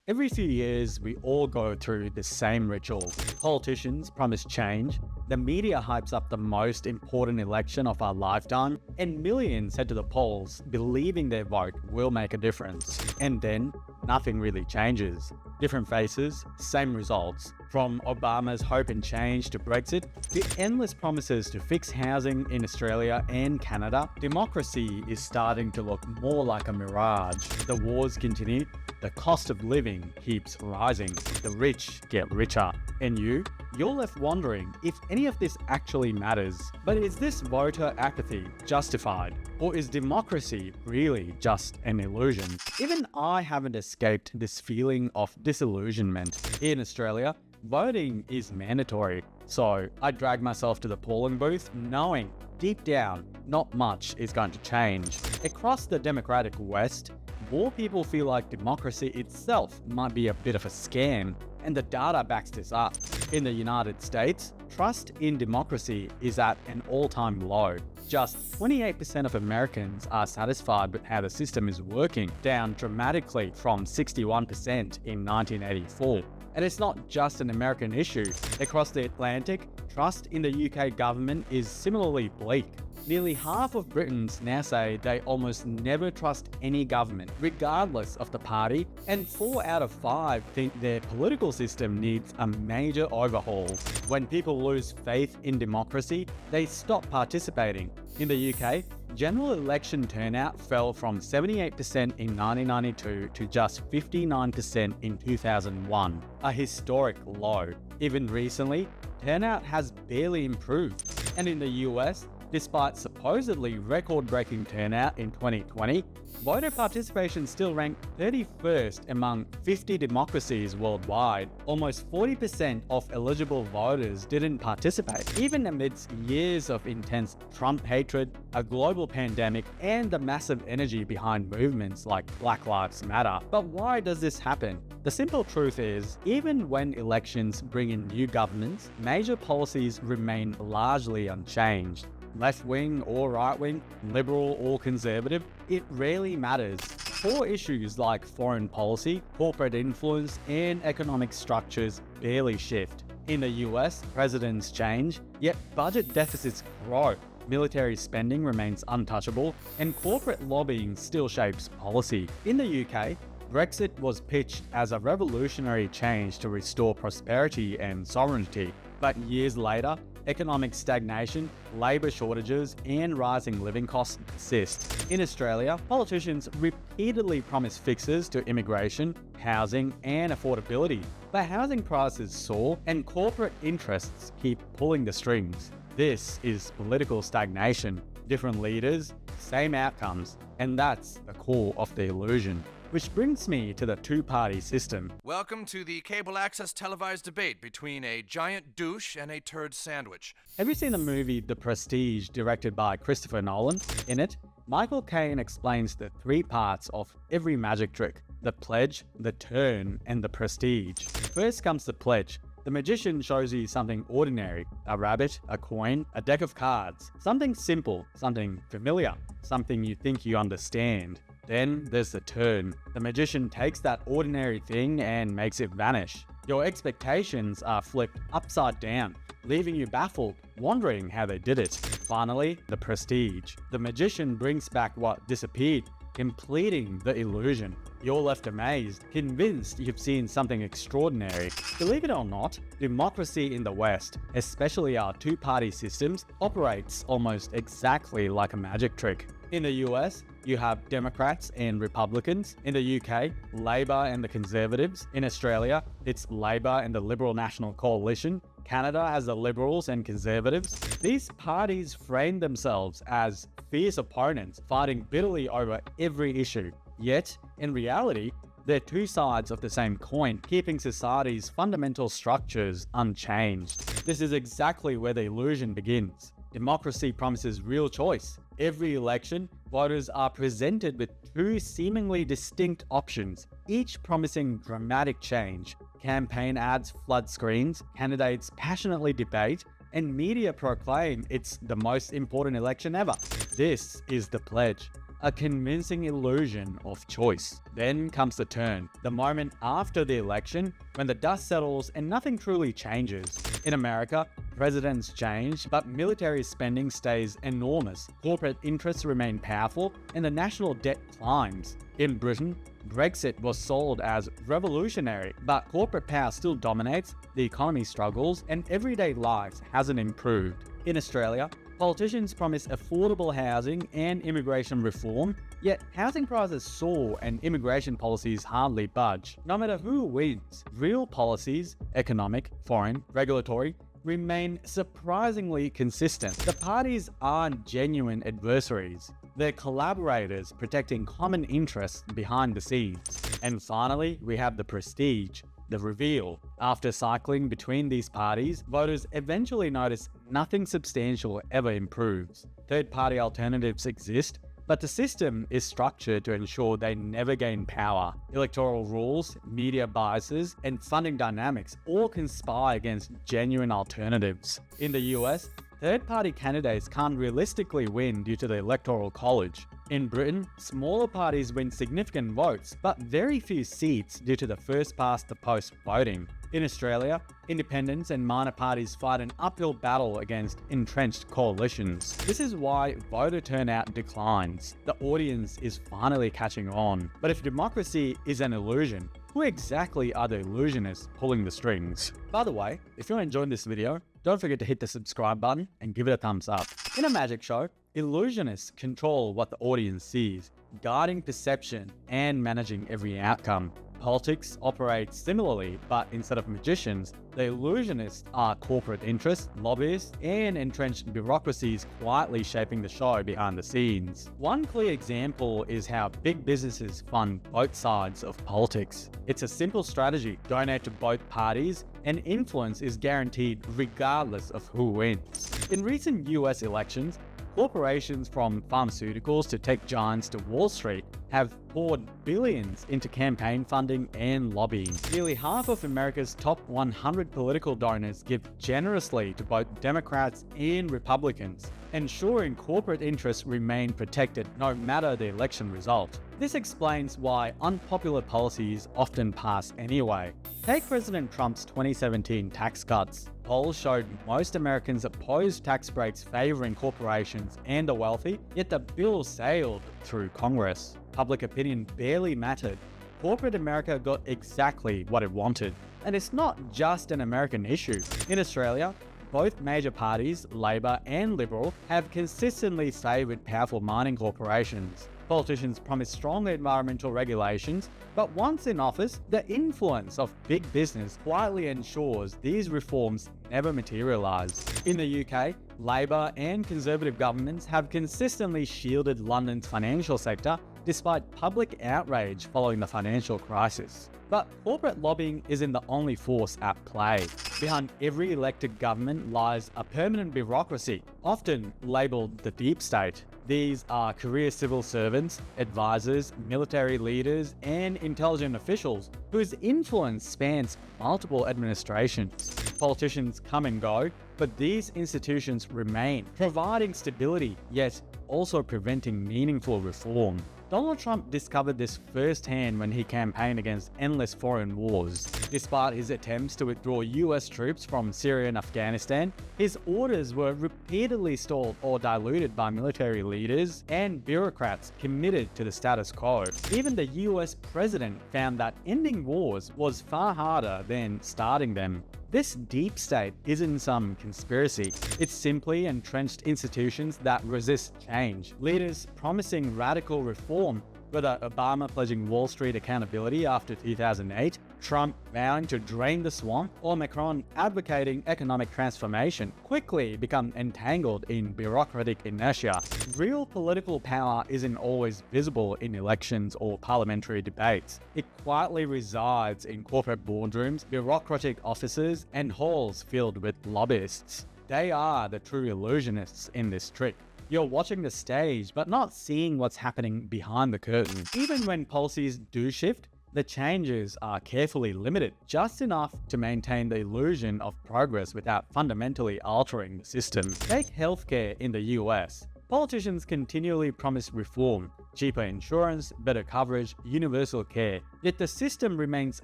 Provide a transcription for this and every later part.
Every few years, we all go through the same ritual. Politicians promise change, the media hypes up the most important election of our lifetime, and millions head to the polls believing their vote will make a difference. And then, nothing really changes. Different faces, same results. From Obama's hope and change to Brexit, the endless promises to fix housing in Australia and Canada, democracy is starting to look more like a mirage. The wars continue, the cost of living keeps rising, the rich get richer. And you're left wondering if any of this actually matters. But is this voter apathy justified? Or is democracy really just an illusion? Even I haven't escaped this feeling of disillusionment. In Australia, voting is mandatory, so I drag myself to the polling booth knowing deep down not much is going to change. Across the democratic West, more people feel like democracy itself might be a bit of a scam, and the data backs this up. In the United States, trust in democracy is at an all-time low. Just 28% of Americans are satisfied with how the system is working, down dramatically from 61% in 1984. And it's not just an American issue. Across the Atlantic, trust in the UK government is similarly bleak. Nearly half of Britons now say they almost never trust any government, regardless of the party, and 4 out of 5 think their political system needs a major overhaul. When people lose faith in democracy, they stop participating. In the UK, general election turnout fell from 78% in 1992 to just 59% in 2001, a historic low. Even recently, turnout has barely improved. And in the US, despite supposedly record-breaking turnout in 2020, voter participation still ranked 31st among 50 democracies worldwide. Almost 40% of eligible voters didn't participate, even amidst years of intense Trump hatred, a global pandemic, and the massive energy behind movements like Black Lives Matter. But why does this happen? The simple truth is, even when elections bring in new governments, major policies remain largely unchanged. Left-wing or right-wing, liberal or conservative, it rarely matters. Core issues like foreign policy, corporate influence, and economic structures barely shift. In the US, presidents change, yet budget deficits grow. Military spending remains untouchable, and corporate lobbying still shapes policy. In the UK, Brexit was pitched as a revolutionary change to restore prosperity and sovereignty. But years later, economic stagnation, labour shortages, and rising living costs persist. In Australia, politicians repeatedly promise fixes to immigration, housing, and affordability. But housing prices soar, and corporate interests keep pulling the strings. This is political stagnation. Different leaders, same outcomes, and that's the core of the illusion. Which brings me to the two-party system. Welcome to the cable access televised debate between a giant douche and a turd sandwich. Have you seen the movie The Prestige, directed by Christopher Nolan? In it, Michael Caine explains the 3 parts of every magic trick: the pledge, the turn, and the prestige. First comes the pledge. The magician shows you something ordinary: a rabbit, a coin, a deck of cards. Something simple, something familiar, something you think you understand. Then there's the turn. The magician takes that ordinary thing and makes it vanish. Your expectations are flipped upside down, leaving you baffled, wondering how they did it. Finally, the prestige. The magician brings back what disappeared, completing the illusion. You're left amazed, convinced you've seen something extraordinary. Believe it or not, democracy in the West, especially our two-party systems, operates almost exactly like a magic trick. In the US, you have Democrats and Republicans. In the UK, Labor and the Conservatives. In Australia, it's Labor and the Liberal National Coalition. Canada has the Liberals and Conservatives. These parties frame themselves as fierce opponents, fighting bitterly over every issue. Yet, in reality, they're two sides of the same coin, keeping society's fundamental structures unchanged. This is exactly where the illusion begins. Democracy promises real choice. Every election, voters are presented with 2 seemingly distinct options, each promising dramatic change. Campaign ads flood screens, candidates passionately debate, and media proclaim it's the most important election ever. This is the pledge. a convincing illusion of choice. Then comes the turn, the moment after the election when the dust settles and nothing truly changes. In America, presidents change, but military spending stays enormous, corporate interests remain powerful, and the national debt climbs. In Britain, Brexit was sold as revolutionary, but corporate power still dominates, the economy struggles, and everyday life hasn't improved. In Australia, politicians promise affordable housing and immigration reform, yet housing prices soar and immigration policies hardly budge. No matter who wins, real policies, economic, foreign, regulatory, remain surprisingly consistent. The parties aren't genuine adversaries. They're collaborators protecting common interests behind the scenes. And finally, we have the prestige, the reveal. After cycling between these parties, voters eventually notice nothing substantial ever improves. Third-party alternatives exist, but the system is structured to ensure they never gain power. Electoral rules, media biases, and funding dynamics all conspire against genuine alternatives. In the US, third-party candidates can't realistically win due to the Electoral College. In Britain, smaller parties win significant votes, but very few seats due to the first-past-the-post voting. In Australia, independents and minor parties fight an uphill battle against entrenched coalitions. This is why voter turnout declines. The audience is finally catching on. But if democracy is an illusion, who exactly are the illusionists pulling the strings? By the way, if you're enjoying this video, don't forget to hit the subscribe button and give it a thumbs up. In a magic show, illusionists control what the audience sees, guiding perception and managing every outcome. Politics operates similarly, but instead of magicians, the illusionists are corporate interests, lobbyists, and entrenched bureaucracies quietly shaping the show behind the scenes. One clear example is how big businesses fund both sides of politics. It's a simple strategy: donate to both parties, and influence is guaranteed regardless of who wins. In recent US elections, corporations from pharmaceuticals to tech giants to Wall Street have poured billions into campaign funding and lobbying. Nearly half of America's top 100 political donors give generously to both Democrats and Republicans, ensuring corporate interests remain protected no matter the election result. This explains why unpopular policies often pass anyway. Take President Trump's 2017 tax cuts. Polls showed most Americans opposed tax breaks favoring corporations and the wealthy, yet the bill sailed through Congress. Public opinion barely mattered. Corporate America got exactly what it wanted. And it's not just an American issue. In Australia, both major parties, Labor and Liberal, have consistently favoured powerful mining corporations. Politicians promise strong environmental regulations, but once in office, the influence of big business quietly ensures these reforms never materialise. In the UK, Labor and Conservative governments have consistently shielded London's financial sector despite public outrage following the financial crisis. But corporate lobbying isn't the only force at play. Behind every elected government lies a permanent bureaucracy, often labelled the deep state. These are career civil servants, advisors, military leaders, and intelligent officials whose influence spans multiple administrations. Politicians come and go, but these institutions remain, providing stability, yet also preventing meaningful reform. Donald Trump discovered this firsthand when he campaigned against endless foreign wars. Despite his attempts to withdraw US troops from Syria and Afghanistan, his orders were repeatedly stalled or diluted by military leaders and bureaucrats committed to the status quo. Even the US president found that ending wars was far harder than starting them. This deep state isn't some conspiracy. It's simply entrenched institutions that resist change. Leaders promising radical reform, whether Obama pledging Wall Street accountability after 2008, Trump vowing to drain the swamp, or Macron advocating economic transformation, quickly become entangled in bureaucratic inertia. Real political power isn't always visible in elections or parliamentary debates. It quietly resides in corporate boardrooms, bureaucratic offices, and halls filled with lobbyists. They are the true illusionists in this trick. You're watching the stage, but not seeing what's happening behind the curtain. Even when policies do shift, the changes are carefully limited, just enough to maintain the illusion of progress without fundamentally altering the system. Take healthcare in the US. Politicians continually promise reform, cheaper insurance, better coverage, universal care, yet the system remains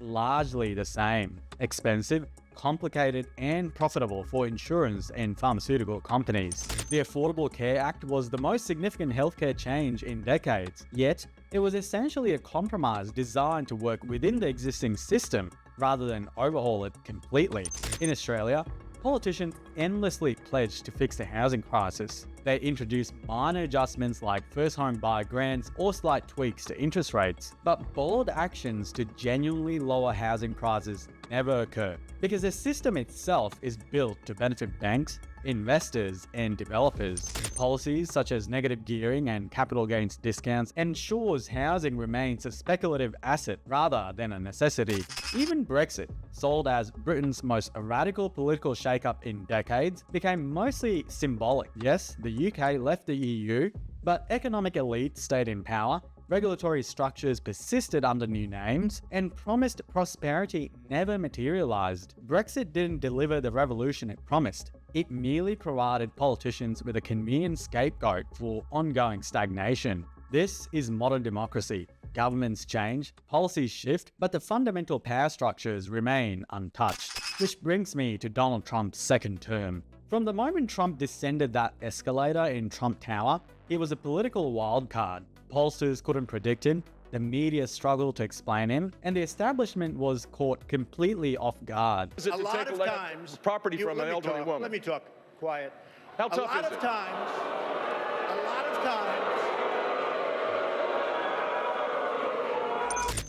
largely the same: expensive, complicated, and profitable for insurance and pharmaceutical companies. The Affordable Care Act was the most significant healthcare change in decades, yet it was essentially a compromise designed to work within the existing system rather than overhaul it completely. In Australia, politicians endlessly pledged to fix the housing crisis. They introduced minor adjustments like first home buyer grants or slight tweaks to interest rates, but bold actions to genuinely lower housing prices never occur, because the system itself is built to benefit banks, investors, and developers. Policies such as negative gearing and capital gains discounts ensures housing remains a speculative asset rather than a necessity. Even Brexit, sold as Britain's most radical political shakeup in decades, became mostly symbolic. Yes, the UK left the EU, but economic elites stayed in power, regulatory structures persisted under new names, and promised prosperity never materialized. Brexit didn't deliver the revolution it promised. It merely provided politicians with a convenient scapegoat for ongoing stagnation. This is modern democracy. Governments change, policies shift, but the fundamental power structures remain untouched. Which brings me to Donald Trump's second term. From the moment Trump descended that escalator in Trump Tower, he was a political wildcard. Pollsters couldn't predict him, the media struggled to explain him, and the establishment was caught completely off guard. Is it to take property from an elderly woman? Let me talk. Quiet. How tough is it? A lot of times.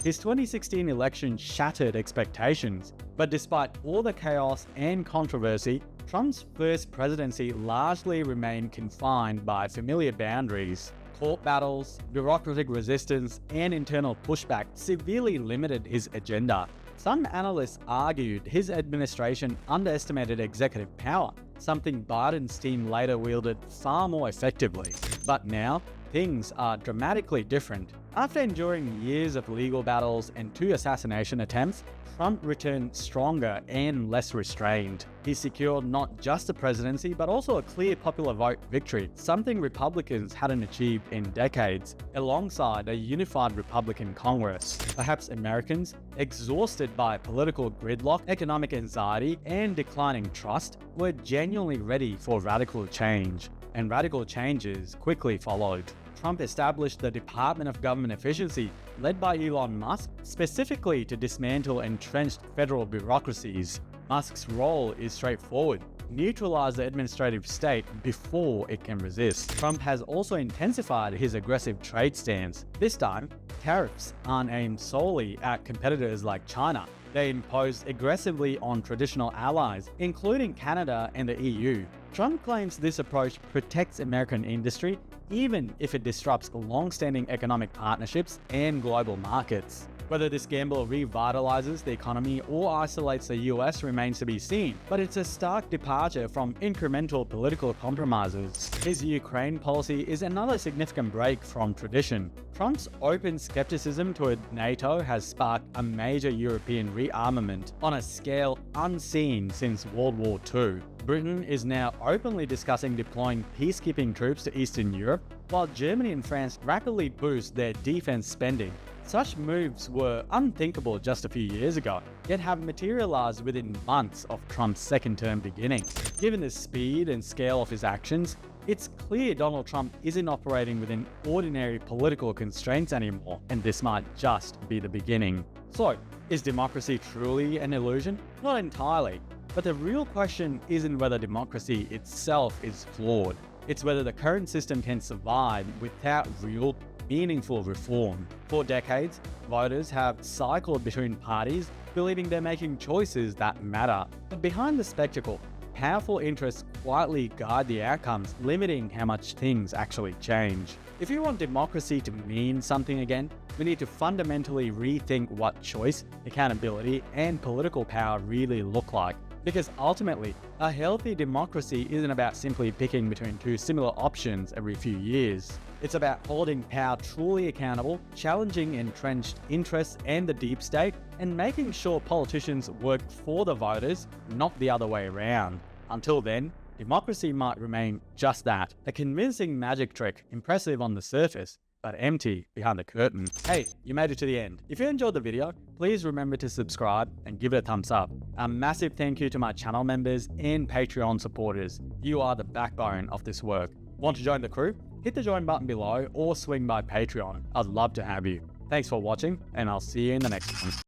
His 2016 election shattered expectations, but despite all the chaos and controversy, Trump's first presidency largely remained confined by familiar boundaries. Court battles, bureaucratic resistance, and internal pushback severely limited his agenda. Some analysts argued his administration underestimated executive power, something Biden's team later wielded far more effectively. But now, things are dramatically different. After enduring years of legal battles and 2 assassination attempts, Trump returned stronger and less restrained. He secured not just the presidency, but also a clear popular vote victory, something Republicans hadn't achieved in decades, alongside a unified Republican Congress. Perhaps Americans, exhausted by political gridlock, economic anxiety, and declining trust, were genuinely ready for radical change. And radical changes quickly followed. Trump established the Department of Government Efficiency, led by Elon Musk, specifically to dismantle entrenched federal bureaucracies. Musk's role is straightforward: neutralize the administrative state before it can resist. Trump has also intensified his aggressive trade stance. This time, tariffs aren't aimed solely at competitors like China. They impose aggressively on traditional allies, including Canada and the EU. Trump claims this approach protects American industry, even if it disrupts long-standing economic partnerships and global markets. Whether this gamble revitalizes the economy or isolates the US remains to be seen, but it's a stark departure from incremental political compromises. His Ukraine policy is another significant break from tradition. Trump's open skepticism toward NATO has sparked a major European rearmament on a scale unseen since World War II. Britain is now openly discussing deploying peacekeeping troops to Eastern Europe, while Germany and France rapidly boost their defense spending. Such moves were unthinkable just a few years ago, yet have materialized within months of Trump's second term beginning. Given the speed and scale of his actions, it's clear Donald Trump isn't operating within ordinary political constraints anymore, and this might just be the beginning. So, is democracy truly an illusion? Not entirely. But the real question isn't whether democracy itself is flawed. It's whether the current system can survive without real, meaningful reform. For decades, voters have cycled between parties, believing they're making choices that matter. But behind the spectacle, powerful interests quietly guide the outcomes, limiting how much things actually change. If you want democracy to mean something again, we need to fundamentally rethink what choice, accountability, and political power really look like. Because ultimately, a healthy democracy isn't about simply picking between 2 similar options every few years. It's about holding power truly accountable, challenging entrenched interests and the deep state, and making sure politicians work for the voters, not the other way around. Until then, democracy might remain just that, a convincing magic trick, impressive on the surface, but empty behind the curtain. Hey, you made it to the end. If you enjoyed the video, please remember to subscribe and give it a thumbs up. A massive thank you to my channel members and Patreon supporters. You are the backbone of this work. Want to join the crew? Hit the join button below or swing by Patreon. I'd love to have you. Thanks for watching, and I'll see you in the next one.